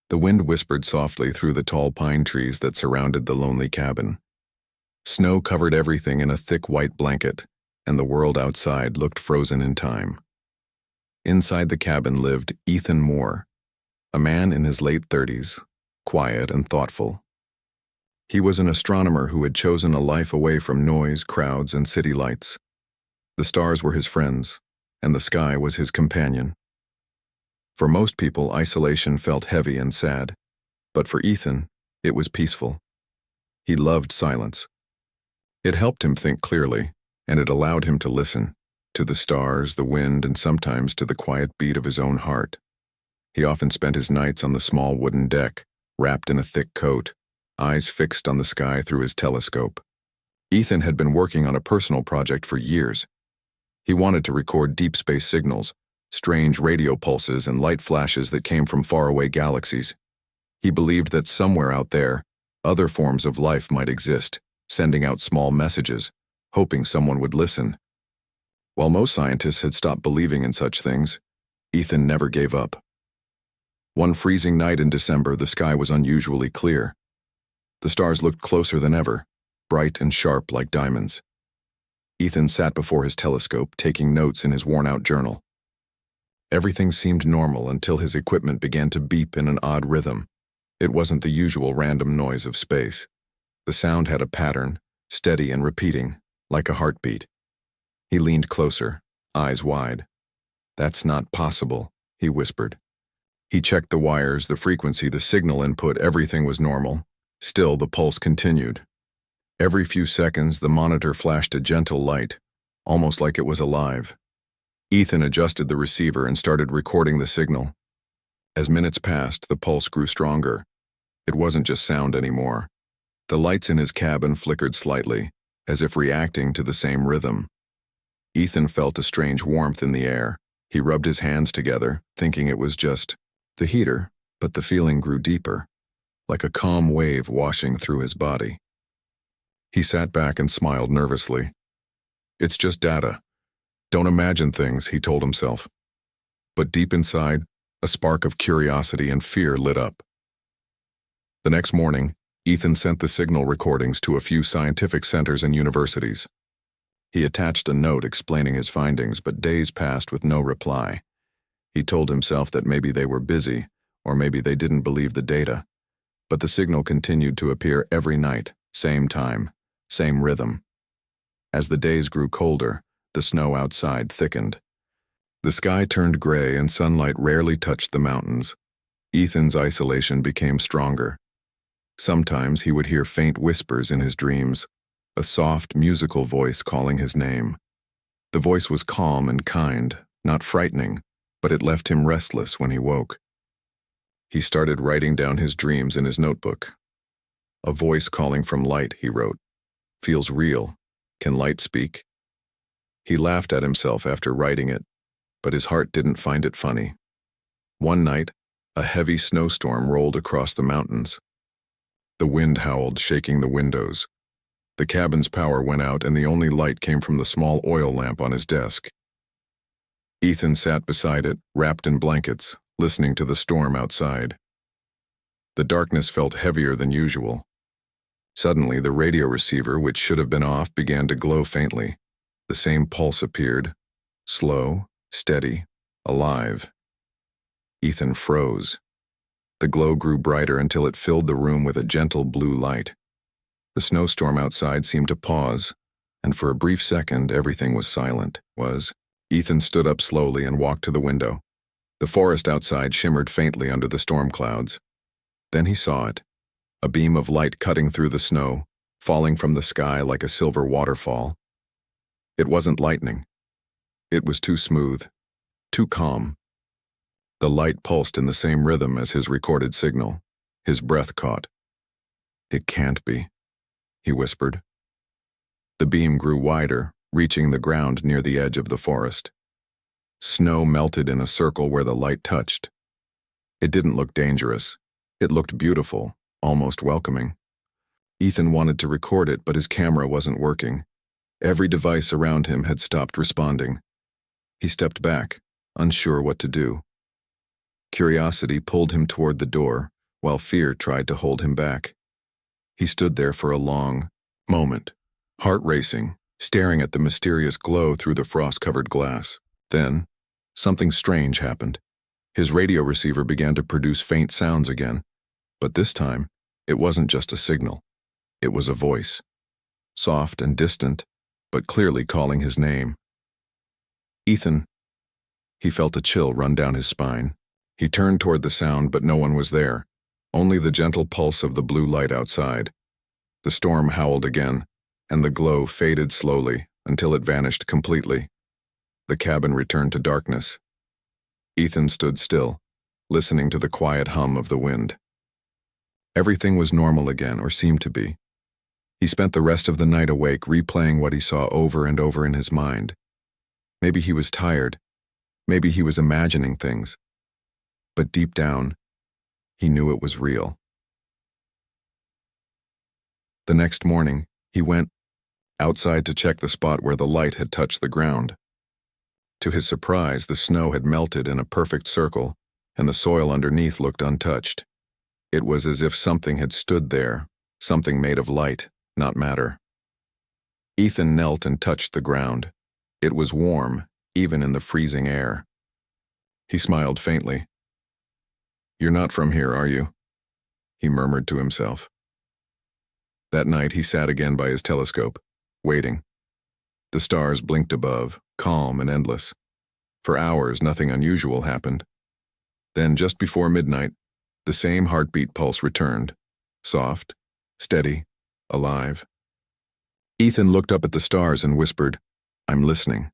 The wind whispered softly through the tall pine trees that surrounded the lonely cabin. Snow covered everything in a thick white blanket, and the world outside looked frozen in time. Inside the cabin lived Ethan Moore, a man in his late 30s, quiet and thoughtful. He was an astronomer who had chosen a life away from noise, crowds, and city lights. The stars were his friends, and the sky was his companion. For most people, isolation felt heavy and sad, but for Ethan, it was peaceful. He loved silence. It helped him think clearly, and it allowed him to listen, to the stars, the wind, and sometimes to the quiet beat of his own heart. He often spent his nights on the small wooden deck, wrapped in a thick coat, eyes fixed on the sky through his telescope. Ethan had been working on a personal project for years. He wanted to record deep space signals, strange radio pulses and light flashes that came from faraway galaxies. He believed that somewhere out there, other forms of life might exist, sending out small messages, hoping someone would listen. While most scientists had stopped believing in such things, Ethan never gave up. One freezing night in December, the sky was unusually clear. The stars looked closer than ever, bright and sharp like diamonds. Ethan sat before his telescope, taking notes in his worn-out journal. Everything seemed normal until his equipment began to beep in an odd rhythm. It wasn't the usual random noise of space. The sound had a pattern, steady and repeating, like a heartbeat. He leaned closer, eyes wide. "That's not possible," he whispered. He checked the wires, the frequency, the signal input, everything was normal. Still, the pulse continued. Every few seconds, the monitor flashed a gentle light, almost like it was alive. Ethan adjusted the receiver and started recording the signal. As minutes passed, the pulse grew stronger. It wasn't just sound anymore. The lights in his cabin flickered slightly, as if reacting to the same rhythm. Ethan felt a strange warmth in the air. He rubbed his hands together, thinking it was just the heater, but the feeling grew deeper, like a calm wave washing through his body. He sat back and smiled nervously. "It's just data. Don't imagine things," he told himself. But deep inside, a spark of curiosity and fear lit up. The next morning, Ethan sent the signal recordings to a few scientific centers and universities. He attached a note explaining his findings, but days passed with no reply. He told himself that maybe they were busy, or maybe they didn't believe the data. But the signal continued to appear every night, same time, same rhythm. As the days grew colder, the snow outside thickened. The sky turned gray and sunlight rarely touched the mountains. Ethan's isolation became stronger. Sometimes he would hear faint whispers in his dreams, a soft, musical voice calling his name. The voice was calm and kind, not frightening, but it left him restless when he woke. He started writing down his dreams in his notebook. "A voice calling from light," he wrote. "Feels real. Can light speak?" He laughed at himself after writing it, but his heart didn't find it funny. One night, a heavy snowstorm rolled across the mountains. The wind howled, shaking the windows. The cabin's power went out and the only light came from the small oil lamp on his desk. Ethan sat beside it, wrapped in blankets, listening to the storm outside. The darkness felt heavier than usual. Suddenly, the radio receiver, which should have been off, began to glow faintly. The same pulse appeared, slow, steady, alive. Ethan froze. The glow grew brighter until it filled the room with a gentle blue light. The snowstorm outside seemed to pause, and for a brief second everything was silent. Ethan stood up slowly and walked to the window. The forest outside shimmered faintly under the storm clouds. Then he saw it, a beam of light cutting through the snow, falling from the sky like a silver waterfall. It wasn't lightning. It was too smooth, too calm. The light pulsed in the same rhythm as his recorded signal. His breath caught. "It can't be," he whispered. The beam grew wider, reaching the ground near the edge of the forest. Snow melted in a circle where the light touched. It didn't look dangerous. It looked beautiful, almost welcoming. Ethan wanted to record it, but his camera wasn't working. Every device around him had stopped responding. He stepped back, unsure what to do. Curiosity pulled him toward the door, while fear tried to hold him back. He stood there for a long moment, heart racing, staring at the mysterious glow through the frost-covered glass. Then, something strange happened. His radio receiver began to produce faint sounds again, but this time, it wasn't just a signal. It was a voice, soft and distant, but clearly calling his name. Ethan. He felt a chill run down his spine. He turned toward the sound, but no one was there, only the gentle pulse of the blue light outside. The storm howled again, and the glow faded slowly until it vanished completely. The cabin returned to darkness. Ethan stood still, listening to the quiet hum of the wind. Everything was normal again, or seemed to be. He spent the rest of the night awake, replaying what he saw over and over in his mind. Maybe he was tired. Maybe he was imagining things. But deep down, he knew it was real. The next morning, he went outside to check the spot where the light had touched the ground. To his surprise, the snow had melted in a perfect circle, and the soil underneath looked untouched. It was as if something had stood there, something made of light, not matter. Ethan knelt and touched the ground. It was warm, even in the freezing air. He smiled faintly. "You're not from here, are you?" he murmured to himself. That night he sat again by his telescope, waiting. The stars blinked above, calm and endless. For hours, nothing unusual happened. Then, just before midnight, the same heartbeat pulse returned, soft, steady, alive. Ethan looked up at the stars and whispered, "I'm listening."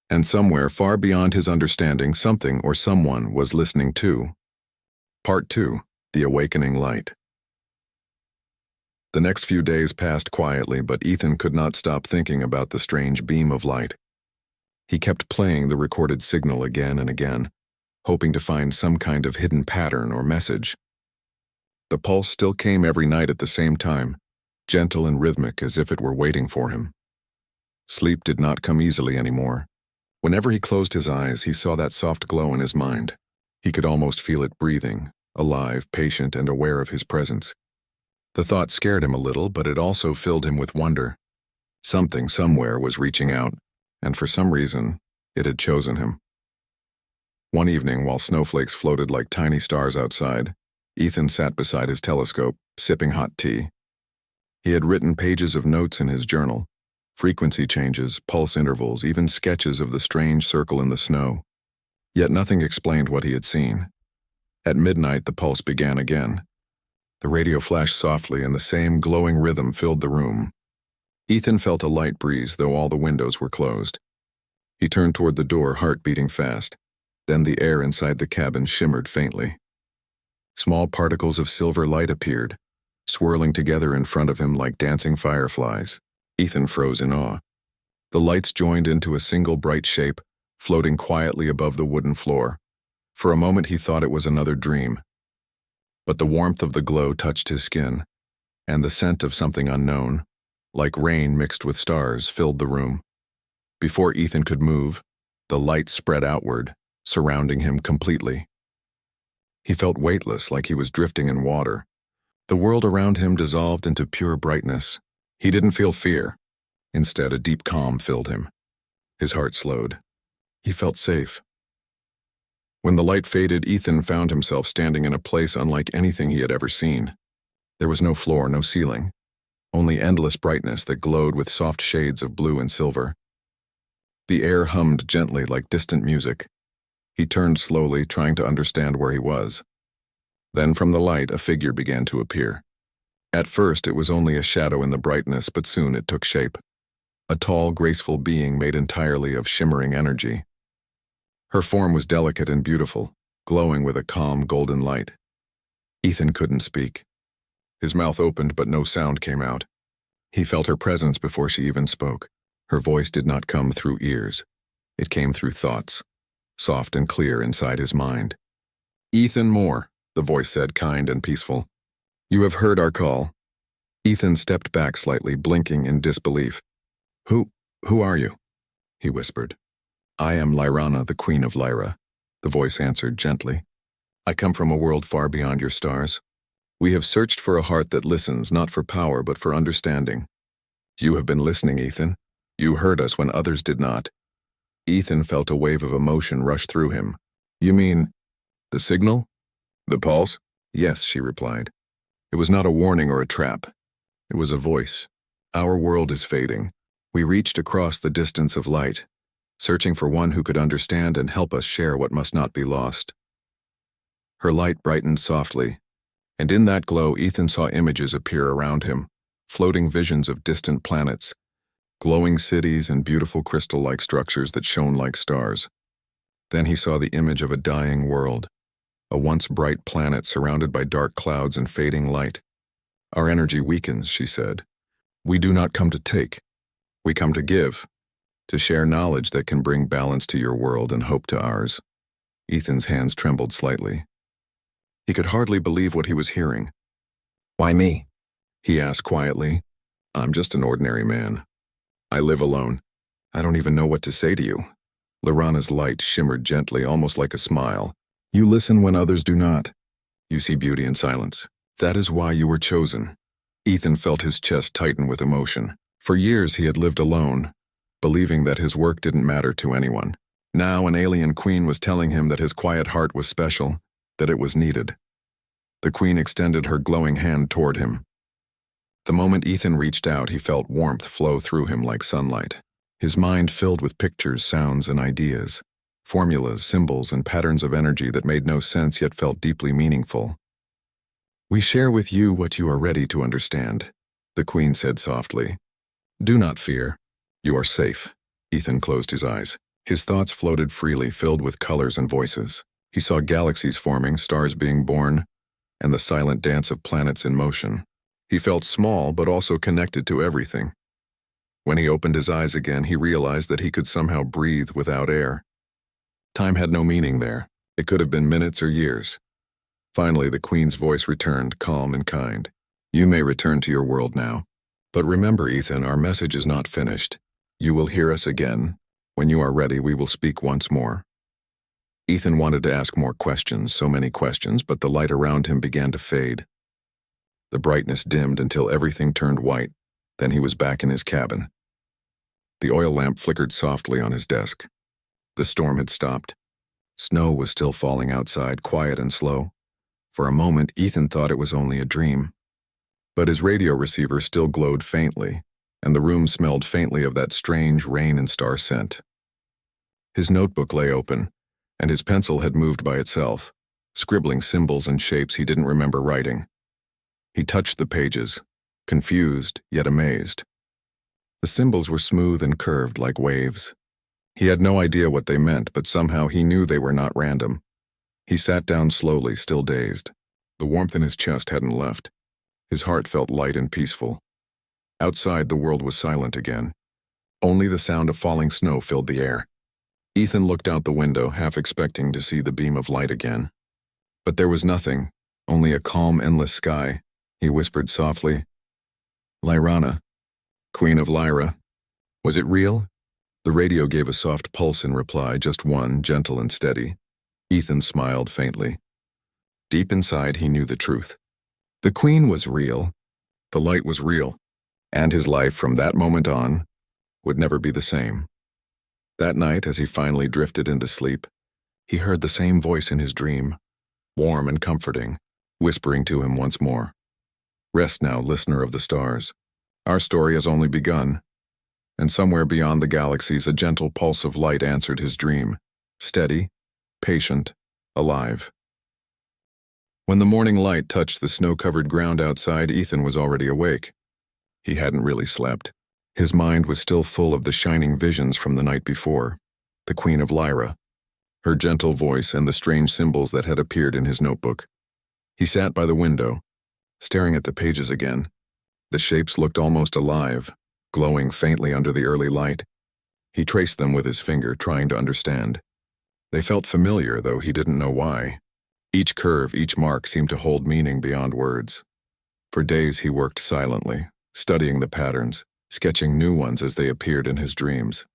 And somewhere far beyond his understanding, something or someone was listening too. Part 2, The Awakening Light. The next few days passed quietly, but Ethan could not stop thinking about the strange beam of light. He kept playing the recorded signal again and again, hoping to find some kind of hidden pattern or message. The pulse still came every night at the same time, gentle and rhythmic as if it were waiting for him. Sleep did not come easily anymore. Whenever he closed his eyes, he saw that soft glow in his mind. He could almost feel it breathing, alive, patient, and aware of his presence. The thought scared him a little, but it also filled him with wonder. Something somewhere was reaching out, and for some reason, it had chosen him. One evening, while snowflakes floated like tiny stars outside, Ethan sat beside his telescope, sipping hot tea. He had written pages of notes in his journal, frequency changes, pulse intervals, even sketches of the strange circle in the snow. Yet nothing explained what he had seen. At midnight, the pulse began again. The radio flashed softly, and the same glowing rhythm filled the room. Ethan felt a light breeze, though all the windows were closed. He turned toward the door, heart beating fast. Then the air inside the cabin shimmered faintly. Small particles of silver light appeared, swirling together in front of him like dancing fireflies. Ethan froze in awe. The lights joined into a single bright shape, floating quietly above the wooden floor. For a moment he thought it was another dream. But the warmth of the glow touched his skin, and the scent of something unknown, like rain mixed with stars, filled the room. Before Ethan could move, the light spread outward, surrounding him completely. He felt weightless, like he was drifting in water. The world around him dissolved into pure brightness. He didn't feel fear. Instead, a deep calm filled him. His heart slowed. He felt safe. When the light faded, Ethan found himself standing in a place unlike anything he had ever seen. There was no floor, no ceiling, only endless brightness that glowed with soft shades of blue and silver. The air hummed gently like distant music. He turned slowly, trying to understand where he was. Then from the light, a figure began to appear. At first, it was only a shadow in the brightness, but soon it took shape. A tall, graceful being made entirely of shimmering energy. Her form was delicate and beautiful, glowing with a calm golden light. Ethan couldn't speak. His mouth opened, but no sound came out. He felt her presence before she even spoke. Her voice did not come through ears. It came through thoughts, soft and clear inside his mind. "Ethan Moore," the voice said, kind and peaceful. "You have heard our call." Ethan stepped back slightly, blinking in disbelief. Who are you?" he whispered. "I am Lyrana, the Queen of Lyra," the voice answered gently. "I come from a world far beyond your stars. We have searched for a heart that listens, not for power, but for understanding. You have been listening, Ethan. You heard us when others did not. Ethan felt a wave of emotion rush through him. You mean the signal? The pulse? Yes, she replied. It was not a warning or a trap. It was a voice. Our world is fading. We reached across the distance of light, searching for one who could understand and help us share what must not be lost. Her light brightened softly, and in that glow Ethan saw images appear around him, floating visions of distant planets, glowing cities and beautiful crystal-like structures that shone like stars. Then he saw the image of a dying world, a once bright planet surrounded by dark clouds and fading light. Our energy weakens, she said. We do not come to take. We come to give, to share knowledge that can bring balance to your world and hope to ours. Ethan's hands trembled slightly. He could hardly believe what he was hearing. Why me? He asked quietly. I'm just an ordinary man. I live alone. I don't even know what to say to you. Lorana's light shimmered gently, almost like a smile. You listen when others do not. You see beauty in silence. That is why you were chosen. Ethan felt his chest tighten with emotion. For years he had lived alone, believing that his work didn't matter to anyone. Now an alien queen was telling him that his quiet heart was special, that it was needed. The queen extended her glowing hand toward him. The moment Ethan reached out, he felt warmth flow through him like sunlight. His mind filled with pictures, sounds, and ideas, formulas, symbols, and patterns of energy that made no sense yet felt deeply meaningful. We share with you what you are ready to understand, the queen said softly. Do not fear. You are safe. Ethan closed his eyes. His thoughts floated freely, filled with colors and voices. He saw galaxies forming, stars being born, and the silent dance of planets in motion. He felt small, but also connected to everything. When he opened his eyes again, he realized that he could somehow breathe without air. Time had no meaning there. It could have been minutes or years. Finally, the queen's voice returned, calm and kind. You may return to your world now. But remember, Ethan, our message is not finished. You will hear us again. When you are ready, we will speak once more. Ethan wanted to ask more questions, so many questions, but the light around him began to fade. The brightness dimmed until everything turned white. Then he was back in his cabin. The oil lamp flickered softly on his desk. The storm had stopped. Snow was still falling outside, quiet and slow. For a moment, Ethan thought it was only a dream. But his radio receiver still glowed faintly, and the room smelled faintly of that strange rain and star scent. His notebook lay open, and his pencil had moved by itself, scribbling symbols and shapes he didn't remember writing. He touched the pages, confused yet amazed. The symbols were smooth and curved like waves. He had no idea what they meant, but somehow he knew they were not random. He sat down slowly, still dazed. The warmth in his chest hadn't left. His heart felt light and peaceful. Outside, the world was silent again. Only the sound of falling snow filled the air. Ethan looked out the window, half expecting to see the beam of light again. But there was nothing, only a calm, endless sky. He whispered softly, Lyrana, Queen of Lyra. Was it real? The radio gave a soft pulse in reply, just one, gentle and steady. Ethan smiled faintly. Deep inside, he knew the truth. The queen was real. The light was real. And his life from that moment on would never be the same. That night, as he finally drifted into sleep, he heard the same voice in his dream, warm and comforting, whispering to him once more. Rest now, listener of the stars. Our story has only begun. And somewhere beyond the galaxies, a gentle pulse of light answered his dream, steady, patient, alive. When the morning light touched the snow-covered ground outside, Ethan was already awake. He hadn't really slept. His mind was still full of the shining visions from the night before, the Queen of Lyra, her gentle voice and the strange symbols that had appeared in his notebook. He sat by the window, staring at the pages again. The shapes looked almost alive, glowing faintly under the early light. He traced them with his finger, trying to understand. They felt familiar, though he didn't know why. Each curve, each mark seemed to hold meaning beyond words. For days he worked silently, studying the patterns, sketching new ones as they appeared in his dreams.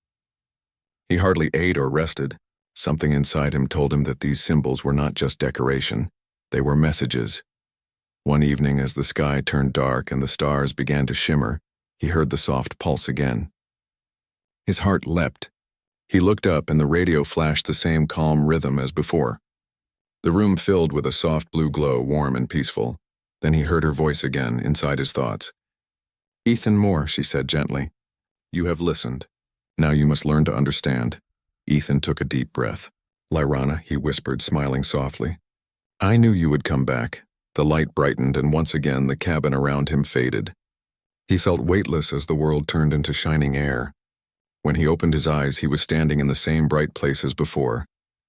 He hardly ate or rested. Something inside him told him that these symbols were not just decoration. They were messages. One evening, as the sky turned dark and the stars began to shimmer, he heard the soft pulse again. His heart leapt. He looked up and the radio flashed the same calm rhythm as before. The room filled with a soft blue glow, warm and peaceful. Then he heard her voice again, inside his thoughts. "Ethan Moore," she said gently. "You have listened. Now you must learn to understand." Ethan took a deep breath. "Lyrana," he whispered, smiling softly. "I knew you would come back." The light brightened, and once again the cabin around him faded. He felt weightless as the world turned into shining air. When he opened his eyes, he was standing in the same bright place as before,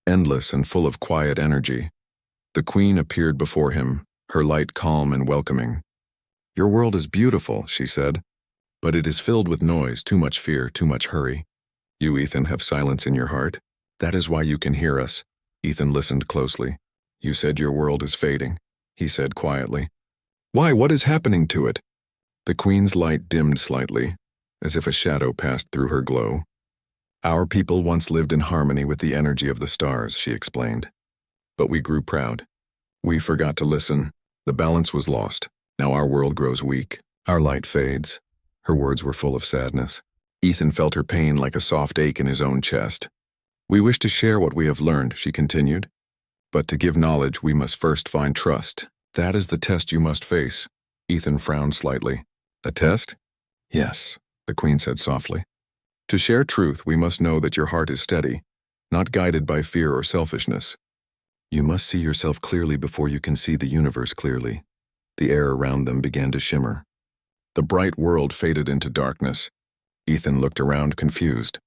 endless and full of quiet energy. The Queen appeared before him, her light calm and welcoming. "Your world is beautiful," she said, "but it is filled with noise, too much fear, too much hurry. You, Ethan, have silence in your heart. That is why you can hear us." Ethan listened closely. "You said your world is fading," he said quietly. "Why, what is happening to it?" The Queen's light dimmed slightly, as if a shadow passed through her glow. "Our people once lived in harmony with the energy of the stars," she explained. "But we grew proud. We forgot to listen. The balance was lost. Now our world grows weak. Our light fades." Her words were full of sadness. Ethan felt her pain like a soft ache in his own chest. "We wish to share what we have learned," she continued. "But to give knowledge, we must first find trust. That is the test you must face." Ethan frowned slightly. "A test?" "Yes," the Queen said softly. "To share truth, we must know that your heart is steady, not guided by fear or selfishness. You must see yourself clearly before you can see the universe clearly." The air around them began to shimmer. The bright world faded into darkness. Ethan looked around, confused.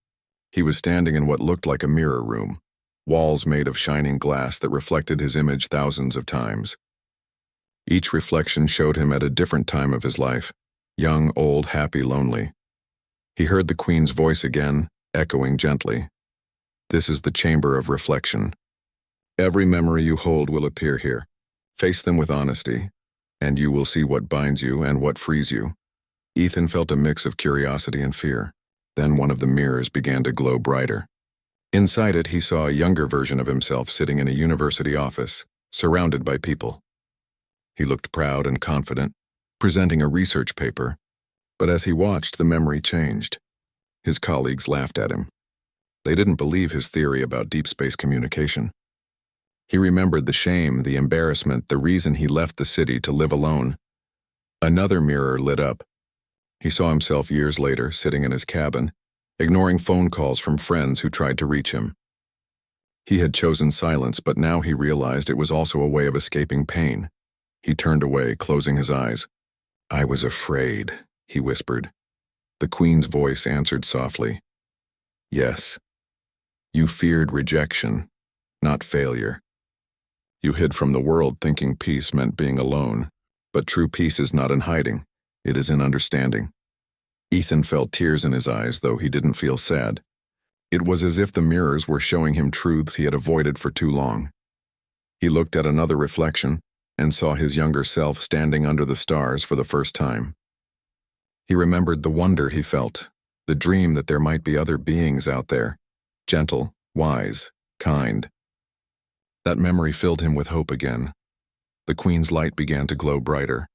He was standing in what looked like a mirror room, walls made of shining glass that reflected his image thousands of times. Each reflection showed him at a different time of his life, young, old, happy, lonely. He heard the Queen's voice again, echoing gently. "This is the chamber of reflection. Every memory you hold will appear here. Face them with honesty, and you will see what binds you and what frees you." Ethan felt a mix of curiosity and fear. Then one of the mirrors began to glow brighter. Inside it, he saw a younger version of himself sitting in a university office, surrounded by people. He looked proud and confident, presenting a research paper. But as he watched, the memory changed. His colleagues laughed at him. They didn't believe his theory about deep space communication. He remembered the shame, the embarrassment, the reason he left the city to live alone. Another mirror lit up. He saw himself years later, sitting in his cabin, ignoring phone calls from friends who tried to reach him. He had chosen silence, but now he realized it was also a way of escaping pain. He turned away, closing his eyes. "I was afraid," he whispered. The Queen's voice answered softly. "Yes. You feared rejection, not failure. You hid from the world thinking peace meant being alone. But true peace is not in hiding. It is in understanding." Ethan felt tears in his eyes, though he didn't feel sad. It was as if the mirrors were showing him truths he had avoided for too long. He looked at another reflection and saw his younger self standing under the stars for the first time. He remembered the wonder he felt, the dream that there might be other beings out there, gentle, wise, kind. That memory filled him with hope again. The Queen's light began to glow brighter.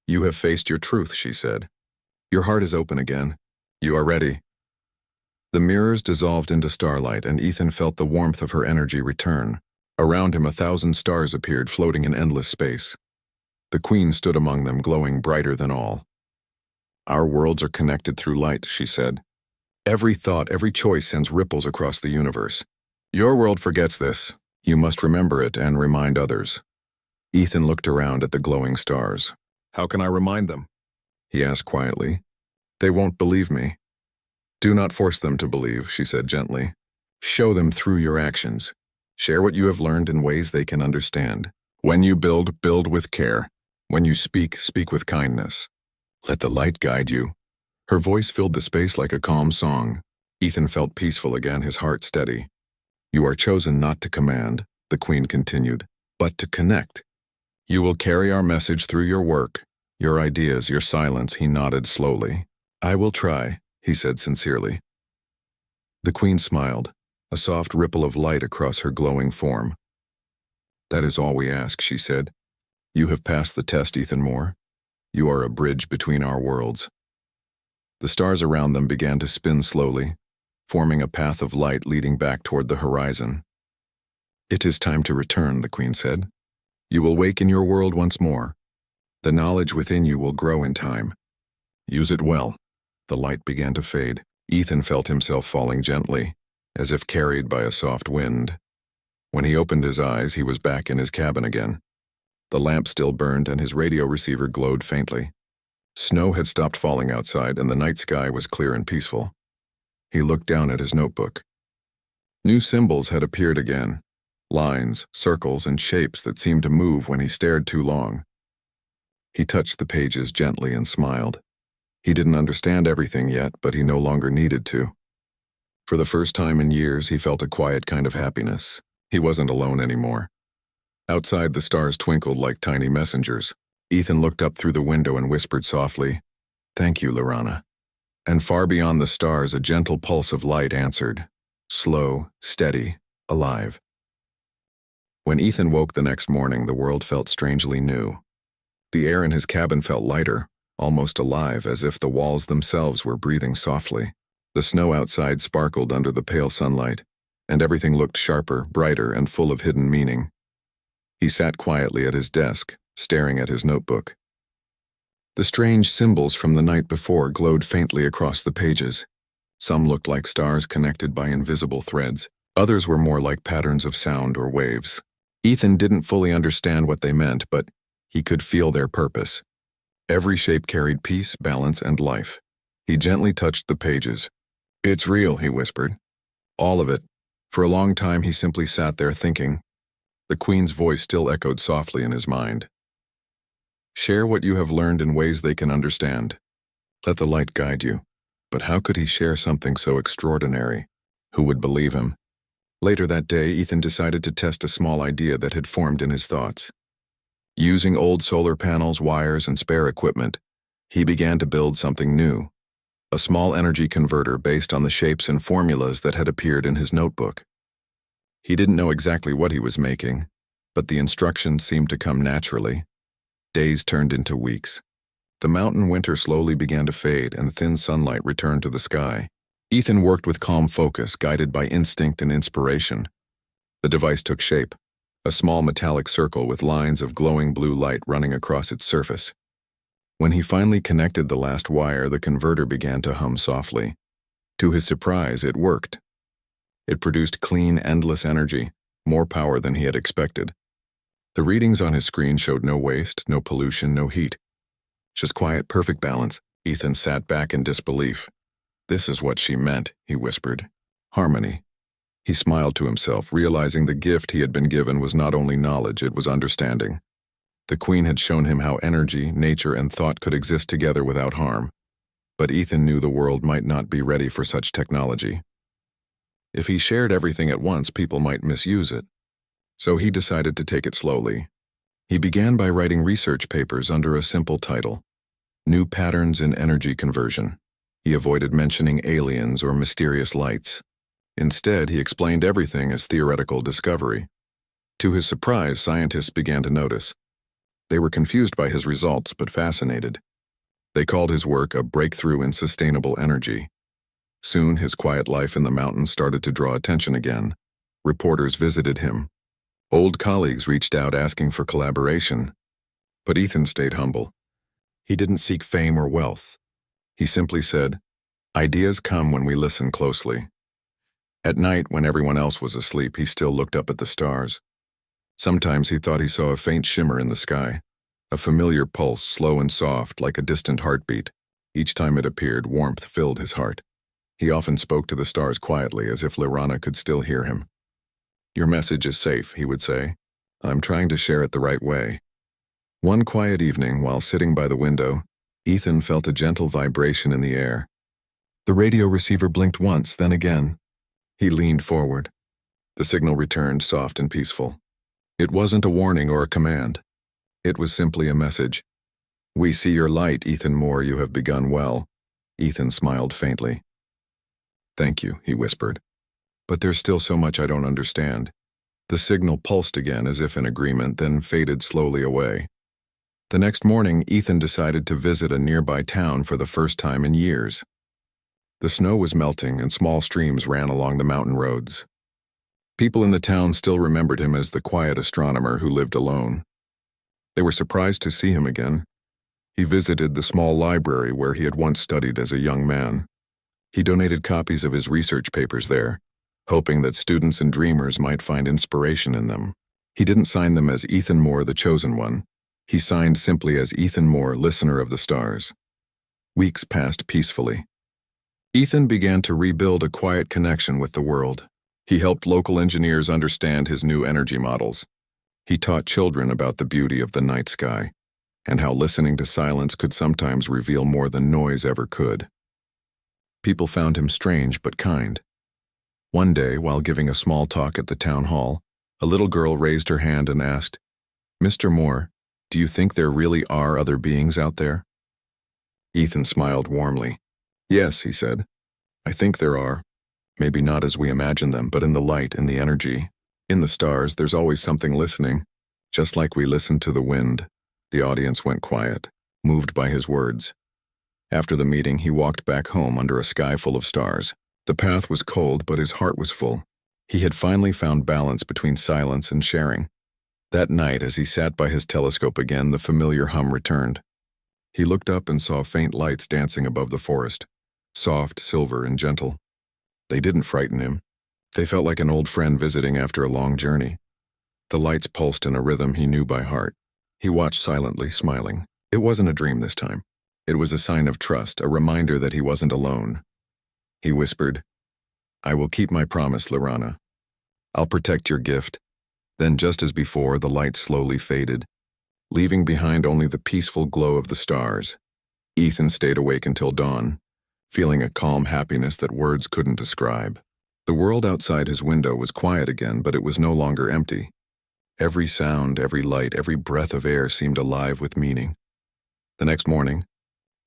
"You have faced your truth," she said. "Your heart is open again. You are ready." The mirrors dissolved into starlight, and Ethan felt the warmth of her energy return. Around him 1,000 stars appeared, floating in endless space. The Queen stood among them, glowing brighter than all. "Our worlds are connected through light," she said. "Every thought, every choice sends ripples across the universe. Your world forgets this. You must remember it and remind others." Ethan looked around at the glowing stars. "How can I remind them?" he asked quietly. "They won't believe me." "Do not force them to believe," she said gently. "Show them through your actions. Share what you have learned in ways they can understand. When you build, build with care. When you speak, speak with kindness. Let the light guide you." Her voice filled the space like a calm song. Ethan felt peaceful again, his heart steady. "You are chosen not to command," the Queen continued, "but to connect. You will carry our message through your work, your ideas, your silence." He nodded slowly. "I will try," he said sincerely. The Queen smiled, a soft ripple of light across her glowing form. "That is all we ask," she said. You have passed the test, Ethan Moore. You are a bridge between our worlds. The stars around them began to spin slowly, forming a path of light leading back toward the horizon. It is time to return, the Queen said. You will wake in your world once more. The knowledge within you will grow in time. Use it well. The light began to fade. Ethan felt himself falling gently, as if carried by a soft wind. When he opened his eyes, he was back in his cabin again. The lamp still burned and his radio receiver glowed faintly. Snow had stopped falling outside and the night sky was clear and peaceful. He looked down at his notebook. New symbols had appeared again. Lines, circles, and shapes that seemed to move when he stared too long. He touched the pages gently and smiled. He didn't understand everything yet, but he no longer needed to. For the first time in years, he felt a quiet kind of happiness. He wasn't alone anymore. Outside, the stars twinkled like tiny messengers. Ethan looked up through the window and whispered softly, "Thank you, Lorana." And far beyond the stars, a gentle pulse of light answered, slow, steady, alive. When Ethan woke the next morning, the world felt strangely new. The air in his cabin felt lighter, almost alive, as if the walls themselves were breathing softly. The snow outside sparkled under the pale sunlight, and everything looked sharper, brighter, and full of hidden meaning. He sat quietly at his desk, staring at his notebook. The strange symbols from the night before glowed faintly across the pages. Some looked like stars connected by invisible threads. Others were more like patterns of sound or waves. Ethan didn't fully understand what they meant, but he could feel their purpose. Every shape carried peace, balance, and life. He gently touched the pages. "It's real," he whispered. All of it. For a long time he simply sat there thinking. The Queen's voice still echoed softly in his mind. "Share what you have learned in ways they can understand. Let the light guide you." But how could he share something so extraordinary? Who would believe him? Later that day, Ethan decided to test a small idea that had formed in his thoughts. Using old solar panels, wires, and spare equipment, he began to build something new. A small energy converter based on the shapes and formulas that had appeared in his notebook. He didn't know exactly what he was making, but the instructions seemed to come naturally. Days turned into weeks. The mountain winter slowly began to fade and thin sunlight returned to the sky. Ethan worked with calm focus, guided by instinct and inspiration. The device took shape, a small metallic circle with lines of glowing blue light running across its surface. When he finally connected the last wire, the converter began to hum softly. To his surprise, it worked. It produced clean, endless energy, more power than he had expected. The readings on his screen showed no waste, no pollution, no heat. Just quiet, perfect balance. Ethan sat back in disbelief. "This is what she meant," he whispered. "Harmony." He smiled to himself, realizing the gift he had been given was not only knowledge, it was understanding. The Queen had shown him how energy, nature, and thought could exist together without harm. But Ethan knew the world might not be ready for such technology. If he shared everything at once, people might misuse it. So he decided to take it slowly. He began by writing research papers under a simple title, New Patterns in Energy Conversion. He avoided mentioning aliens or mysterious lights. Instead, he explained everything as theoretical discovery. To his surprise, scientists began to notice. They were confused by his results, but fascinated. They called his work a breakthrough in sustainable energy. Soon, his quiet life in the mountains started to draw attention again. Reporters visited him. Old colleagues reached out asking for collaboration. But Ethan stayed humble. He didn't seek fame or wealth. He simply said, "Ideas come when we listen closely." At night, when everyone else was asleep, he still looked up at the stars. Sometimes he thought he saw a faint shimmer in the sky, a familiar pulse, slow and soft, like a distant heartbeat. Each time it appeared, warmth filled his heart. He often spoke to the stars quietly, as if Lorana could still hear him. "Your message is safe," he would say. "I'm trying to share it the right way." One quiet evening, while sitting by the window, Ethan felt a gentle vibration in the air. The radio receiver blinked once, then again. He leaned forward. The signal returned, soft and peaceful. It wasn't a warning or a command. It was simply a message. "We see your light, Ethan Moore. You have begun well." Ethan smiled faintly. "Thank you," he whispered. "But there's still so much I don't understand." The signal pulsed again as if in agreement, then faded slowly away. The next morning, Ethan decided to visit a nearby town for the first time in years. The snow was melting and small streams ran along the mountain roads. People in the town still remembered him as the quiet astronomer who lived alone. They were surprised to see him again. He visited the small library where he had once studied as a young man. He donated copies of his research papers there, hoping that students and dreamers might find inspiration in them. He didn't sign them as Ethan Moore, the chosen one. He signed simply as Ethan Moore, listener of the stars. Weeks passed peacefully. Ethan began to rebuild a quiet connection with the world. He helped local engineers understand his new energy models. He taught children about the beauty of the night sky, and how listening to silence could sometimes reveal more than noise ever could. People found him strange but kind. One day, while giving a small talk at the town hall, a little girl raised her hand and asked, "Mr. Moore, do you think there really are other beings out there?" Ethan smiled warmly. "Yes," he said. "I think there are. Maybe not as we imagine them, but in the light, in the energy. In the stars, there's always something listening, just like we listen to the wind." The audience went quiet, moved by his words. After the meeting, he walked back home under a sky full of stars. The path was cold, but his heart was full. He had finally found balance between silence and sharing. That night, as he sat by his telescope again, the familiar hum returned. He looked up and saw faint lights dancing above the forest, soft, silver, and gentle. They didn't frighten him. They felt like an old friend visiting after a long journey. The lights pulsed in a rhythm he knew by heart. He watched silently, smiling. It wasn't a dream this time. It was a sign of trust, a reminder that he wasn't alone. He whispered, "I will keep my promise, Lorana. I'll protect your gift." Then, just as before, the light slowly faded, leaving behind only the peaceful glow of the stars. Ethan stayed awake until dawn, feeling a calm happiness that words couldn't describe. The world outside his window was quiet again, but it was no longer empty. Every sound, every light, every breath of air seemed alive with meaning. The next morning,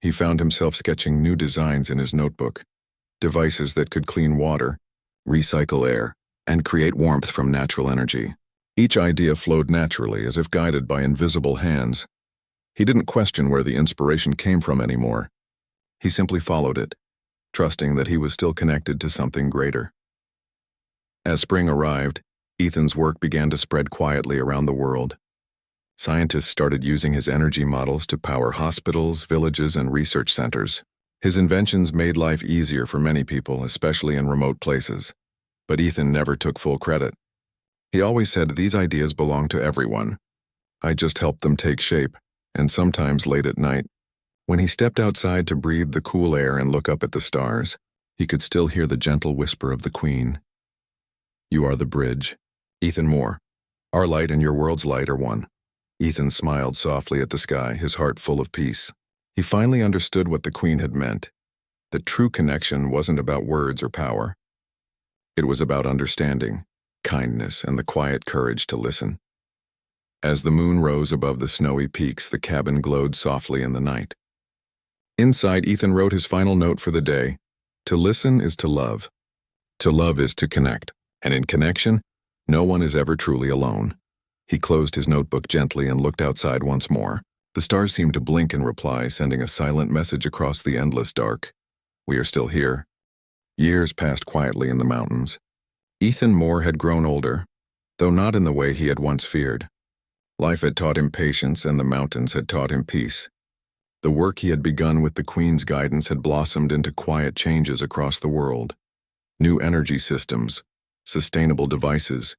he found himself sketching new designs in his notebook, devices that could clean water, recycle air, and create warmth from natural energy. Each idea flowed naturally, as if guided by invisible hands. He didn't question where the inspiration came from anymore. He simply followed it, trusting that he was still connected to something greater. As spring arrived, Ethan's work began to spread quietly around the world. Scientists started using his energy models to power hospitals, villages, and research centers. His inventions made life easier for many people, especially in remote places. But Ethan never took full credit. He always said, "These ideas belong to everyone. I just helped them take shape." And sometimes late at night, when he stepped outside to breathe the cool air and look up at the stars, he could still hear the gentle whisper of the Queen. "You are the bridge. Ethan Moore. Our light and your world's light are one." Ethan smiled softly at the sky, his heart full of peace. He finally understood what the Queen had meant. That true connection wasn't about words or power. It was about understanding, kindness, and the quiet courage to listen. As the moon rose above the snowy peaks, the cabin glowed softly in the night. Inside, Ethan wrote his final note for the day. To listen is to love. To love is to connect. And in connection, no one is ever truly alone. He closed his notebook gently and looked outside once more. The stars seemed to blink in reply, sending a silent message across the endless dark. We are still here. Years passed quietly in the mountains. Ethan Moore had grown older, though not in the way he had once feared. Life had taught him patience, and the mountains had taught him peace. The work he had begun with the Queen's guidance had blossomed into quiet changes across the world. New energy systems, sustainable devices,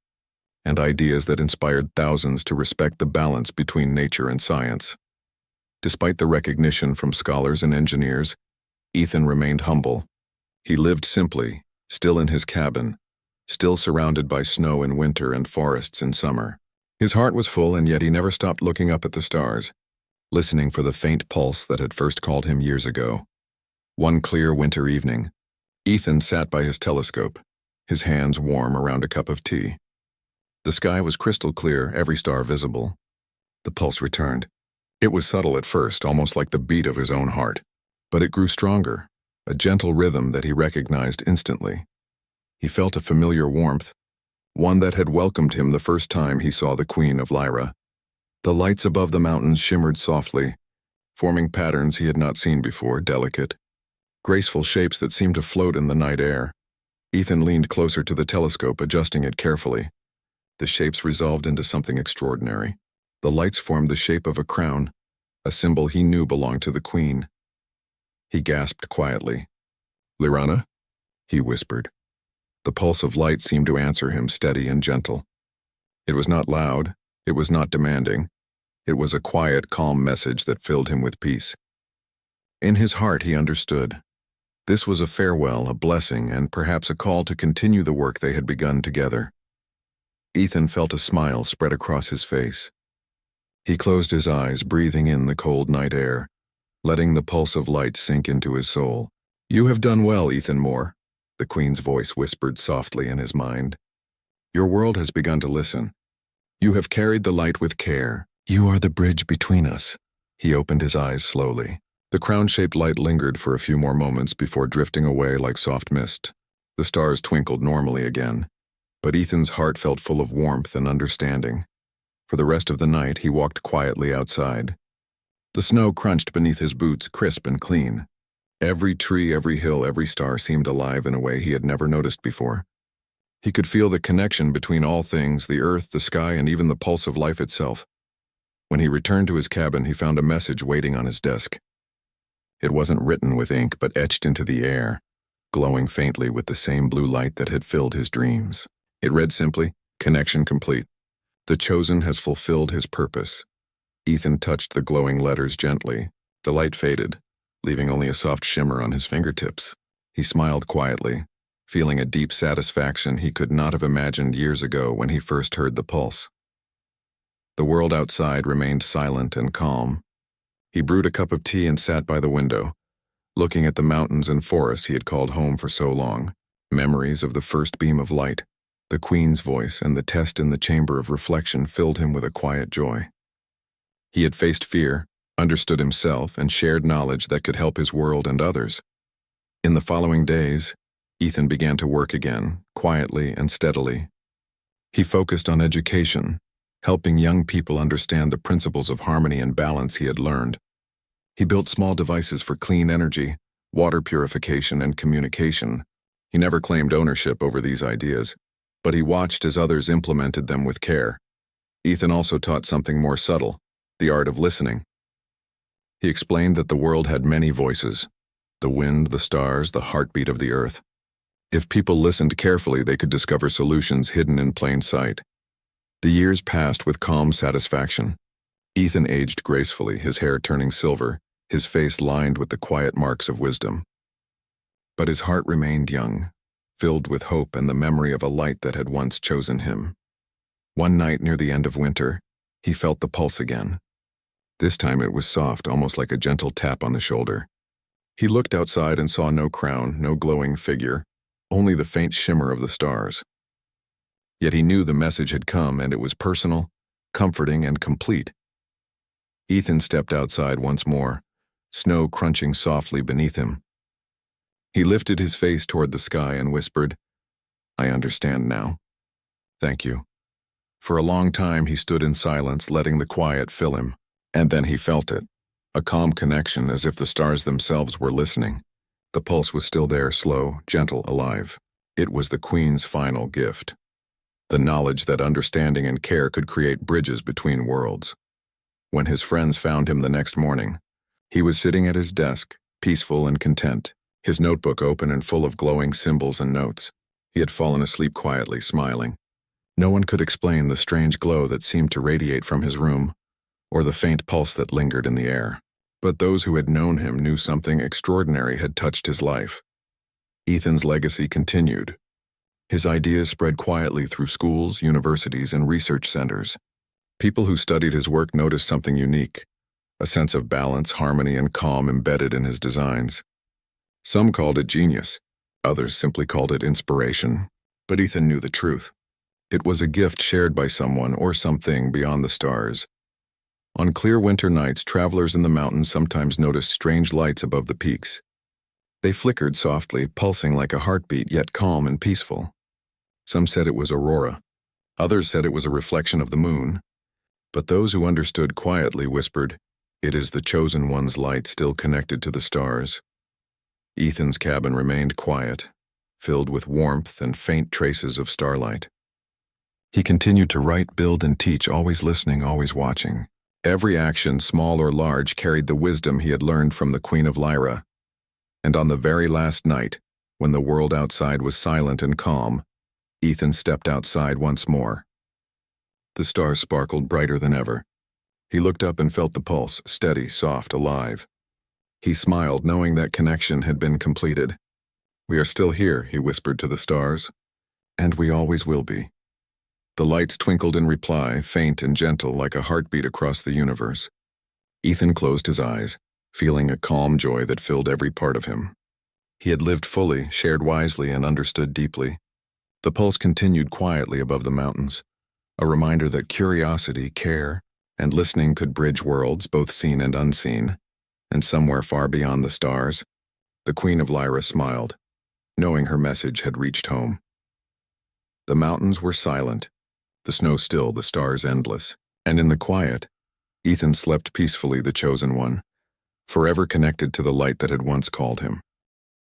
and ideas that inspired thousands to respect the balance between nature and science. Despite the recognition from scholars and engineers, Ethan remained humble. He lived simply, still in his cabin, still surrounded by snow in winter and forests in summer. His heart was full, and yet he never stopped looking up at the stars, listening for the faint pulse that had first called him years ago. One clear winter evening, Ethan sat by his telescope, his hands warm around a cup of tea. The sky was crystal clear, every star visible. The pulse returned. It was subtle at first, almost like the beat of his own heart. But it grew stronger, a gentle rhythm that he recognized instantly. He felt a familiar warmth, one that had welcomed him the first time he saw the Queen of Lyra. The lights above the mountains shimmered softly, forming patterns he had not seen before, delicate, graceful shapes that seemed to float in the night air. Ethan leaned closer to the telescope, adjusting it carefully. The shapes resolved into something extraordinary. The lights formed the shape of a crown, a symbol he knew belonged to the queen. He gasped quietly. "Lyrana?" he whispered. The pulse of light seemed to answer him, steady and gentle. It was not loud, it was not demanding. It was a quiet, calm message that filled him with peace. In his heart he understood. This was a farewell, a blessing, and perhaps a call to continue the work they had begun together. Ethan felt a smile spread across his face. He closed his eyes, breathing in the cold night air, letting the pulse of light sink into his soul. "You have done well, Ethan Moore," the Queen's voice whispered softly in his mind. "Your world has begun to listen. You have carried the light with care. You are the bridge between us." He opened his eyes slowly. The crown-shaped light lingered for a few more moments before drifting away like soft mist. The stars twinkled normally again, but Ethan's heart felt full of warmth and understanding. For the rest of the night, he walked quietly outside. The snow crunched beneath his boots, crisp and clean. Every tree, every hill, every star seemed alive in a way he had never noticed before. He could feel the connection between all things, the earth, the sky, and even the pulse of life itself. When he returned to his cabin, he found a message waiting on his desk. It wasn't written with ink, but etched into the air, glowing faintly with the same blue light that had filled his dreams. It read simply, "Connection complete. The chosen has fulfilled his purpose." Ethan touched the glowing letters gently. The light faded, leaving only a soft shimmer on his fingertips. He smiled quietly, feeling a deep satisfaction he could not have imagined years ago when he first heard the pulse. The world outside remained silent and calm. He brewed a cup of tea and sat by the window, looking at the mountains and forests he had called home for so long. Memories of the first beam of light, the Queen's voice, and the test in the chamber of reflection filled him with a quiet joy. He had faced fear, understood himself, and shared knowledge that could help his world and others. In the following days, Ethan began to work again, quietly and steadily. He focused on education, helping young people understand the principles of harmony and balance he had learned. He built small devices for clean energy, water purification, and communication. He never claimed ownership over these ideas, but he watched as others implemented them with care. Ethan also taught something more subtle, the art of listening. He explained that the world had many voices: the wind, the stars, the heartbeat of the earth. If people listened carefully, they could discover solutions hidden in plain sight. The years passed with calm satisfaction. Ethan aged gracefully, his hair turning silver, his face lined with the quiet marks of wisdom. But his heart remained young, filled with hope and the memory of a light that had once chosen him. One night near the end of winter, he felt the pulse again. This time it was soft, almost like a gentle tap on the shoulder. He looked outside and saw no crown, no glowing figure, only the faint shimmer of the stars. Yet he knew the message had come, and it was personal, comforting, and complete. Ethan stepped outside once more, snow crunching softly beneath him. He lifted his face toward the sky and whispered, "I understand now. Thank you." For a long time he stood in silence, letting the quiet fill him. And then he felt it, a calm connection, as if the stars themselves were listening. The pulse was still there, slow, gentle, alive. It was the Queen's final gift. The knowledge that understanding and care could create bridges between worlds. When his friends found him the next morning, he was sitting at his desk, peaceful and content, his notebook open and full of glowing symbols and notes. He had fallen asleep quietly, smiling. No one could explain the strange glow that seemed to radiate from his room, or the faint pulse that lingered in the air. But those who had known him knew something extraordinary had touched his life. Ethan's legacy continued. His ideas spread quietly through schools, universities, and research centers. People who studied his work noticed something unique, a sense of balance, harmony, and calm embedded in his designs. Some called it genius, others simply called it inspiration. But Ethan knew the truth. It was a gift shared by someone or something beyond the stars. On clear winter nights, travelers in the mountains sometimes noticed strange lights above the peaks. They flickered softly, pulsing like a heartbeat, yet calm and peaceful. Some said it was aurora. Others said it was a reflection of the moon. But those who understood quietly whispered, "It is the Chosen One's light still connected to the stars." Ethan's cabin remained quiet, filled with warmth and faint traces of starlight. He continued to write, build, and teach, always listening, always watching. Every action, small or large, carried the wisdom he had learned from the Queen of Lyra. And on the very last night, when the world outside was silent and calm, Ethan stepped outside once more. The stars sparkled brighter than ever. He looked up and felt the pulse, steady, soft, alive. He smiled, knowing that connection had been completed. "We are still here," he whispered to the stars. "And we always will be." The lights twinkled in reply, faint and gentle like a heartbeat across the universe. Ethan closed his eyes, feeling a calm joy that filled every part of him. He had lived fully, shared wisely, and understood deeply. The pulse continued quietly above the mountains, a reminder that curiosity, care, and listening could bridge worlds, both seen and unseen. And somewhere far beyond the stars, the Queen of Lyra smiled, knowing her message had reached home. The mountains were silent, the snow still, the stars endless, and in the quiet, Ethan slept peacefully, the Chosen One, forever connected to the light that had once called him.